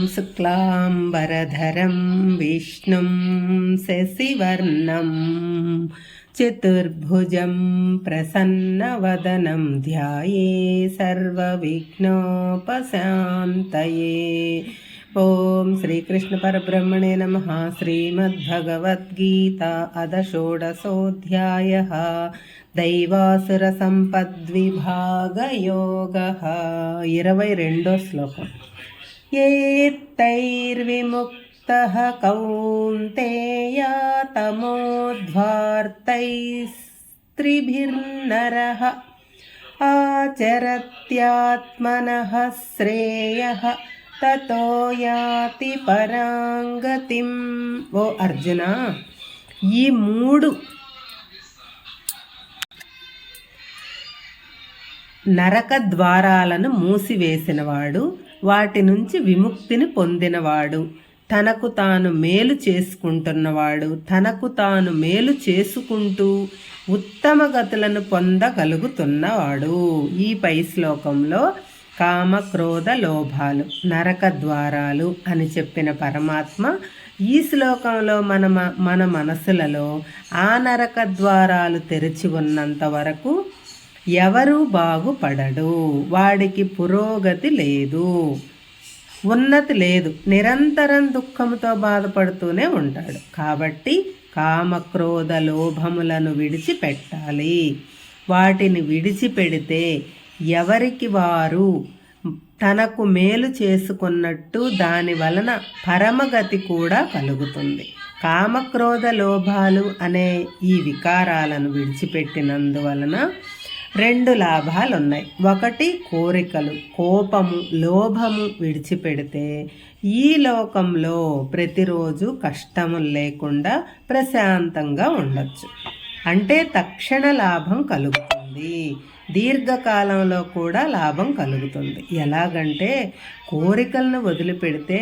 शुक्लाम्बरधरं विष्णुं शशिवर्णं चतुर्भुजं प्रसन्नवदनं ध्याये सर्वविघ्नोपशान्तये। ओम श्रीकृष्ण परब्रह्मणे नमः। श्रीमद्भगवद्गीता अध षोडशोऽध्यायः दैवासुरसम्पद्विभागयोगः। 22వ శ్లోకం। येत्तैर्विमुक्तः कौन्तेय तमोध्वार्तैस्त्रिभिर्नरः आचरत्यात्मनः श्रेयः ततो याति పరాంగతిం। ఓ అర్జున, ఈ 3 నరక ద్వారాలను మూసివేసినవాడు, వాటి నుంచి విముక్తిని పొందినవాడు, తనకు తాను మేలు చేసుకుంటున్నవాడు, తనకు తాను మేలు చేసుకుంటూ ఉత్తమ గతులను పొందగలుగుతున్నవాడు. ఈ పై శ్లోకంలో కామ క్రోధ లోభాలు నరక ద్వారాలు అని చెప్పిన పరమాత్మ ఈ శ్లోకంలో మన మనసులలో ఆ నరక ద్వారాలు తెరిచి ఉన్నంత వరకు ఎవరూ బాగుపడడు, వాడికి పురోగతి లేదు, ఉన్నతి లేదు, నిరంతరం దుఃఖముతో బాధపడుతూనే ఉంటాడు. కాబట్టి కామక్రోధ లోభములను విడిచిపెట్టాలి. వాటిని విడిచిపెడితే ఎవరికి వారు తనకు మేలు చేసుకున్నట్టు దాని వలన పరమగతి కూడా కలుగుతుంది. కామక్రోధ లోభాలు అనే ఈ వికారాలను విడిచిపెట్టినందువలన 2 లాభాలు ఉన్నాయి. ఒకటి, కోరికలు, కోపము, లోభము విడిచిపెడితే ఈ లోకంలో ప్రతిరోజు కష్టములు లేకుండా ప్రశాంతంగా ఉండొచ్చు. అంటే తక్షణ లాభం కలుగుతుంది, దీర్ఘకాలంలో కూడా లాభం కలుగుతుంది. ఎలాగంటే కోరికలను వదిలిపెడితే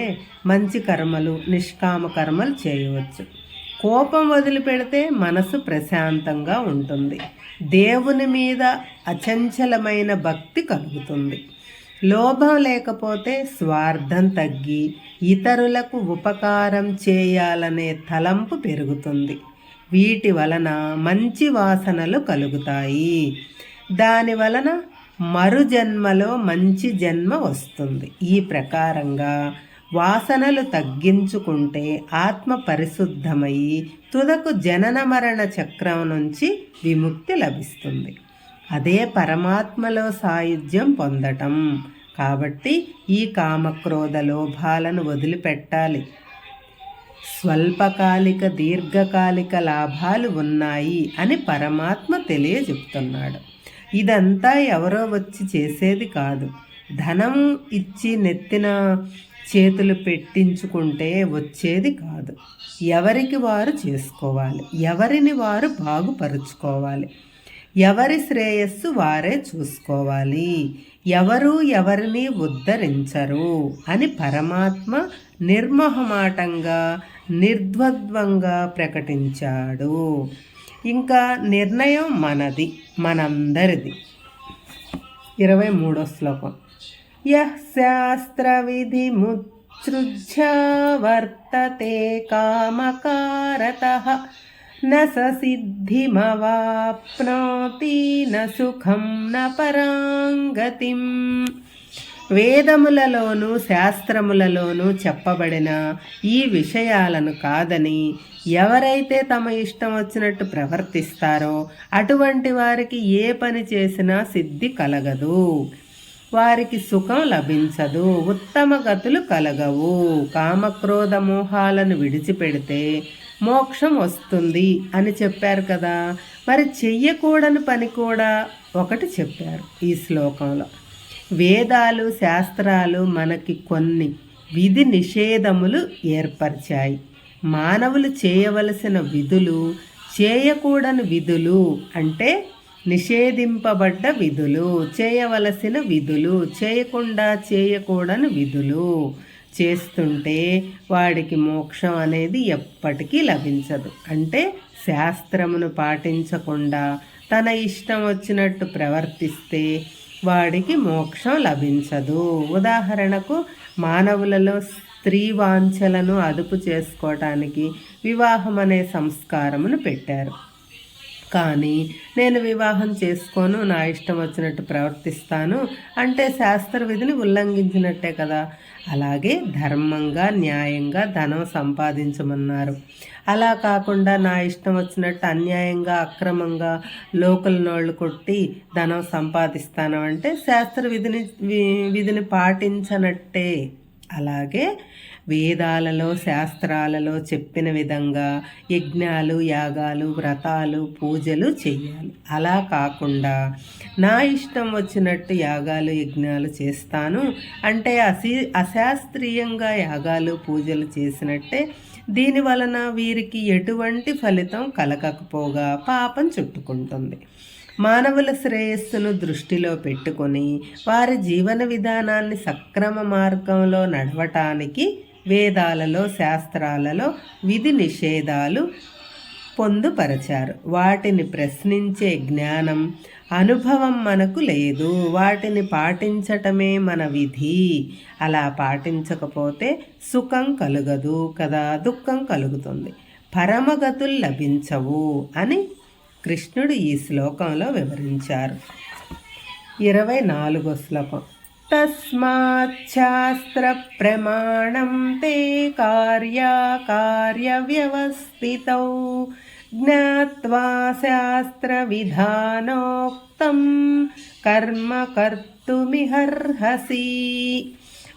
మంచి కర్మలు, నిష్కామ కర్మలు చేయవచ్చు. కోపం వదిలిపెడితే మనసు ప్రశాంతంగా ఉంటుంది, దేవుని మీద అచంచలమైన భక్తి కలుగుతుంది. లోభం లేకపోతే స్వార్థం తగ్గి ఇతరులకు ఉపకారం చేయాలనే తలంపు పెరుగుతుంది. వీటి వలన మంచి వాసనలు కలుగుతాయి. దాని వలన మరు జన్మలో మంచి జన్మ వస్తుంది. ఈ ప్రకారంగా వాసనలు తగ్గించుకుంటే ఆత్మ పరిశుద్ధమయ్యి తుదకు జనన మరణ చక్రం నుంచి విముక్తి లభిస్తుంది. అదే పరమాత్మలో సాయుధ్యం పొందటం. కాబట్టి ఈ కామక్రోధ లోభాలను వదిలిపెట్టాలి. స్వల్పకాలిక దీర్ఘకాలిక లాభాలు ఉన్నాయి అని పరమాత్మ తెలియజెప్తున్నాడు. ఇదంతా ఎవరో వచ్చి చేసేది కాదు. ధనం ఇచ్చి నెత్తిన చేతులు పెట్టించుకుంటే వచ్చేది కాదు. ఎవరికి వారు చేసుకోవాలి, ఎవరిని వారు బాగుపరుచుకోవాలి, ఎవరి శ్రేయస్సు వారే చూసుకోవాలి. ఎవరు ఎవరిని ఉద్ధరించరు అని పరమాత్మ నిర్మోహమాటంగా నిర్ద్వంద్వంగా ప్రకటించాడు. ఇంకా నిర్ణయం మనది, మనందరిది. 23వ శ్లోకం। యః శాస్త్ర విధి ముత్సృజ్య వర్తతే కామకారతః న స సిద్ధిమవాప్నోతి న సుఖం న పరాంగతిం। వేదములలోనూ శాస్త్రములలోనూ చెప్పబడిన ఈ విషయాలను కాదని ఎవరైతే తమ ఇష్టం వచ్చినట్టు ప్రవర్తిస్తారో అటువంటి వారికి ఏ పని చేసినా సిద్ధి కలగదు, వారికి సుఖం లభించదు, ఉత్తమ గతులు కలగవు. కామక్రోధ మోహాలను విడిచిపెడితే మోక్షం వస్తుంది అని చెప్పారు కదా. మరి చెయ్యకూడని పని కూడా ఒకటి చెప్పారు ఈ శ్లోకంలో. వేదాలు శాస్త్రాలు మనకి కొన్ని విధి నిషేధములు ఏర్పరిచాయి. మానవులు చేయవలసిన విధులు, చేయకూడని విధులు అంటే నిషేధింపబడ్డ విధులు, చేయవలసిన విధులు, చేయకూడని విధులు చేస్తుంటే వాడికి మోక్షం అనేది ఎప్పటికీ లభించదు. అంటే శాస్త్రమును పాటించకుండా తన ఇష్టం వచ్చినట్టు ప్రవర్తిస్తే వాడికి మోక్షం లభించదు. ఉదాహరణకు మానవులలో స్త్రీ వాంఛలను అదుపు చేసుకోవటానికి వివాహం అనే సంస్కారమును పెట్టారు. కానీ నేను వివాహం చేసుకోను, నా ఇష్టం వచ్చినట్టు ప్రవర్తిస్తాను అంటే శాస్త్ర విధిని ఉల్లంఘించినట్టే కదా. అలాగే ధర్మంగా న్యాయంగా ధనం సంపాదించమన్నారు. అలా కాకుండా నా ఇష్టం వచ్చినట్టు అన్యాయంగా అక్రమంగా లోకల్ నోళ్ళు కొట్టి ధనం సంపాదిస్తాను అంటే శాస్త్ర విధిని పాటించనట్టే. అలాగే వేదాలలో శాస్త్రాలలో చెప్పిన విధంగా యజ్ఞాలు యాగాలు వ్రతాలు పూజలు చెయ్యాలి. అలా కాకుండా నా ఇష్టం వచ్చినట్టు యాగాలు యజ్ఞాలు చేస్తాను అంటే అశాస్త్రీయంగా యాగాలు పూజలు చేసినట్టే. దీని వలన వీరికి ఎటువంటి ఫలితం కలగకపోగా పాపం చుట్టుకుంటుంది. మానవుల శ్రేయస్సును దృష్టిలో పెట్టుకొని వారి జీవన విధానాన్ని సక్రమ మార్గంలో నడవటానికి వేదాలలో శాస్త్రాలలో విధి నిషేధాలు పొందుపరచారు. వాటిని ప్రశ్నించే జ్ఞానం అనుభవం మనకు లేదు. వాటిని పాటించటమే మన విధి. అలా పాటించకపోతే సుఖం కలుగదు కదా, దుఃఖం కలుగుతుంది, పరమగతులు లభించవు అని కృష్ణుడు ఈ శ్లోకంలో వివరించారు. 24వ శ్లోకం. తస్మాచ్ఛాస్త్ర ప్రమాణం తే కార్యకార్య వ్యవస్థితౌ జ్ఞాత్వా శాస్త్ర విధానోక్తం కర్మ కర్తుమిహర్హసి.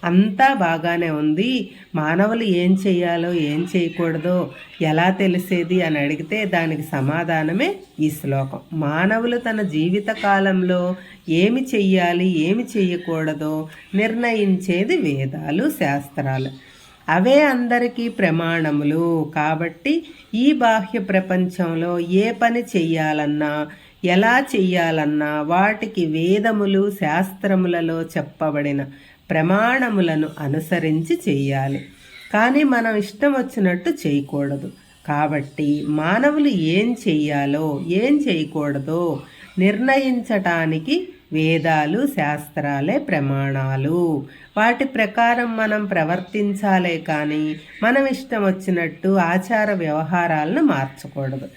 అంతా బాగానే ఉంది, మానవులు ఏం చేయాలో ఏం చేయకూడదో ఎలా తెలిసేది అని అడిగితే దానికి సమాధానమే ఈ శ్లోకం. మానవులు తన జీవిత కాలంలో ఏమి చెయ్యాలి ఏమి చెయ్యకూడదో నిర్ణయించేది వేదాలు శాస్త్రాలు. అవే అందరికీ ప్రమాణములు. కాబట్టి ఈ బాహ్య ప్రపంచంలో ఏ పని చెయ్యాలన్నా ఎలా చెయ్యాలన్నా వాటికి వేదములు శాస్త్రములలో చెప్పబడిన ప్రమాణములను అనుసరించి చెయ్యాలి. కానీ మనం ఇష్టం వచ్చినట్టు చేయకూడదు. కాబట్టి మానవులు ఏం చెయ్యాలో ఏం చేయకూడదో నిర్ణయించటానికి వేదాలు శాస్త్రాలే ప్రమాణాలు. వాటి ప్రకారం మనం ప్రవర్తించాలే కానీ మనం ఇష్టం వచ్చినట్టు ఆచార వ్యవహారాలను మార్చకూడదు.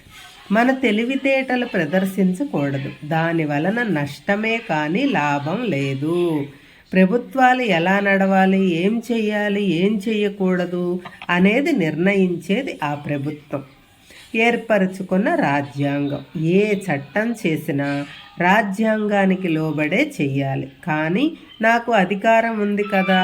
మన తెలివితేటలు ప్రదర్శించకూడదు. దాని వలన నష్టమే కానీ లాభం లేదు. ప్రభుత్వాలు ఎలా నడవాలి, ఏం చెయ్యాలి ఏం చెయ్యకూడదు అనేది నిర్ణయించేది ఆ ప్రభుత్వం ఏర్పరచుకున్న రాజ్యాంగం. ఏ చట్టం చేసినా రాజ్యాంగానికి లోబడే చెయ్యాలి. కానీ నాకు అధికారం ఉంది కదా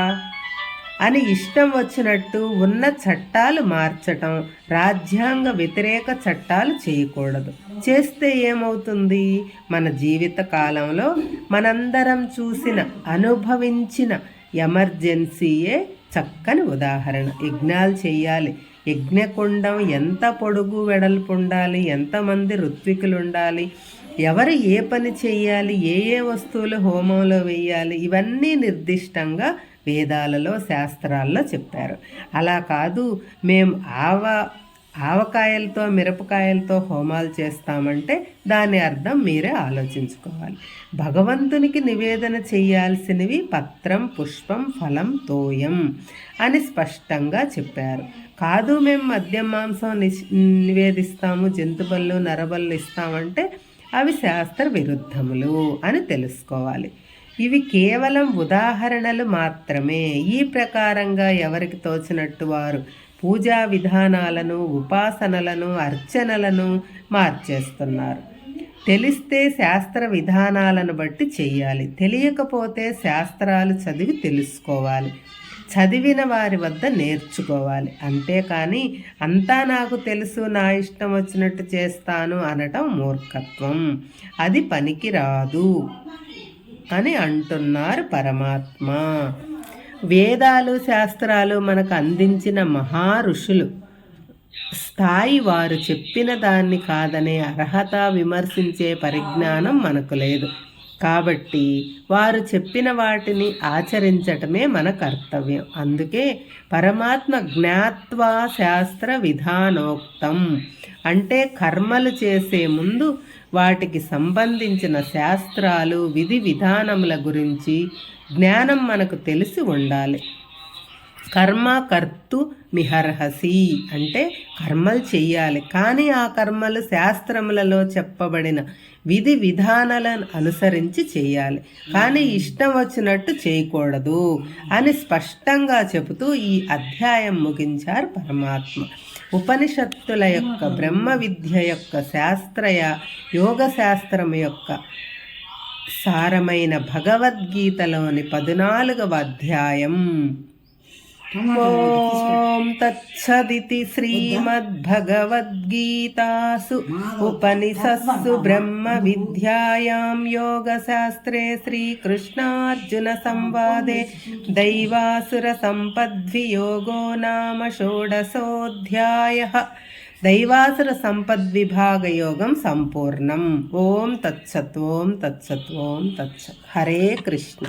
అని ఇష్టం వచ్చినట్టు ఉన్న చట్టాలు మార్చటం, రాజ్యాంగ వ్యతిరేక చట్టాలు చేయకూడదు. చేస్తే ఏమవుతుంది? మన జీవిత కాలంలో మనందరం చూసిన అనుభవించిన ఎమర్జెన్సీయే చక్కని ఉదాహరణ. యజ్ఞాలు చేయాలి. యజ్ఞకుండం ఎంత పొడుగు వెడల్పు ఉండాలి, ఎంతమంది ఋత్వికులు ఉండాలి, ఎవరు ఏ పని చేయాలి, ఏ ఏ వస్తువులు హోమంలో వేయాలి, ఇవన్నీ నిర్దిష్టంగా వేదాలలో శాస్త్రాల్లో చెప్పారు. అలా కాదు మేము ఆవకాయలతో మిరపకాయలతో హోమాలు చేస్తామంటే దాని అర్థం మీరే ఆలోచించుకోవాలి. భగవంతునికి నివేదన చేయాల్సినవి పత్రం పుష్పం ఫలం తోయం అని స్పష్టంగా చెప్పారు. కాదు మేము మద్యం మాంసం నివేదిస్తాము, జంతుబళ్ళు నరబళ్ళు ఇస్తామంటే అవి శాస్త్ర విరుద్ధములు అని తెలుసుకోవాలి. ఇవి కేవలం ఉదాహరణలు మాత్రమే. ఈ ప్రకారంగా ఎవరికి తోచినట్టు వారు పూజా విధానాలను ఉపాసనలను అర్చనలను మార్చేస్తున్నారు. తెలిస్తే శాస్త్ర విధానాలను బట్టి చెయ్యాలి. తెలియకపోతే శాస్త్రాలు చదివి తెలుసుకోవాలి. చదివిన వారి వద్ద నేర్చుకోవాలి. అంతేకాని అంతా నాకు తెలుసు నా ఇష్టం వచ్చినట్టు చేస్తాను అనటం మూర్ఖత్వం. అది పనికి రాదు అని అంటున్నారు పరమాత్మ. వేదాలు శాస్త్రాలు మనకు అందించిన మహా ఋషులు స్థాయి వారు చెప్పిన దాన్ని కాదనే అర్హత విమర్శించే పరిజ్ఞానం మనకు లేదు. కాబట్టి వారు చెప్పిన వాటిని ఆచరించటమే మన కర్తవ్యం. అందుకే పరమాత్మ జ్ఞాత్వా శాస్త్ర విధానోక్తం అంటే కర్మలు చేసే ముందు వాటికి సంబంధించిన శాస్త్రాలు విధి విధానముల గురించి జ్ఞానం మనకు తెలిసి ఉండాలి. కర్మ కర్తు మిహర్హసి అంటే కర్మలు చెయ్యాలి, కానీ ఆ కర్మలు శాస్త్రములలో చెప్పబడిన విధి విధానాలను అనుసరించి చేయాలి, కానీ ఇష్టం వచ్చినట్టు చేయకూడదు అని స్పష్టంగా చెబుతూ ఈ అధ్యాయం ముగించారు పరమాత్మ. ఉపనిషత్తుల యొక్క బ్రహ్మ విద్య యొక్క శాస్త్రయ యోగ శాస్త్రం యొక్క సారమైన భగవద్గీతలోని 14వ అధ్యాయం. ఓం తత్సదితి శ్రీమద్భగవద్గీతాసు ఉపనిషత్సు బ్రహ్మ విద్యాయాం యోగశాస్త్రే శ్రీకృష్ణార్జున సంవాదే దైవాసుర సంపద్వియోగో నామ షోడశోऽధ్యాయః. దైవాసుర సంపద్విభాగయోగం సంపూర్ణం. ఓం తత్సత్ ఓం తత్సత్ ఓం తత్సత్. హరే కృష్ణ.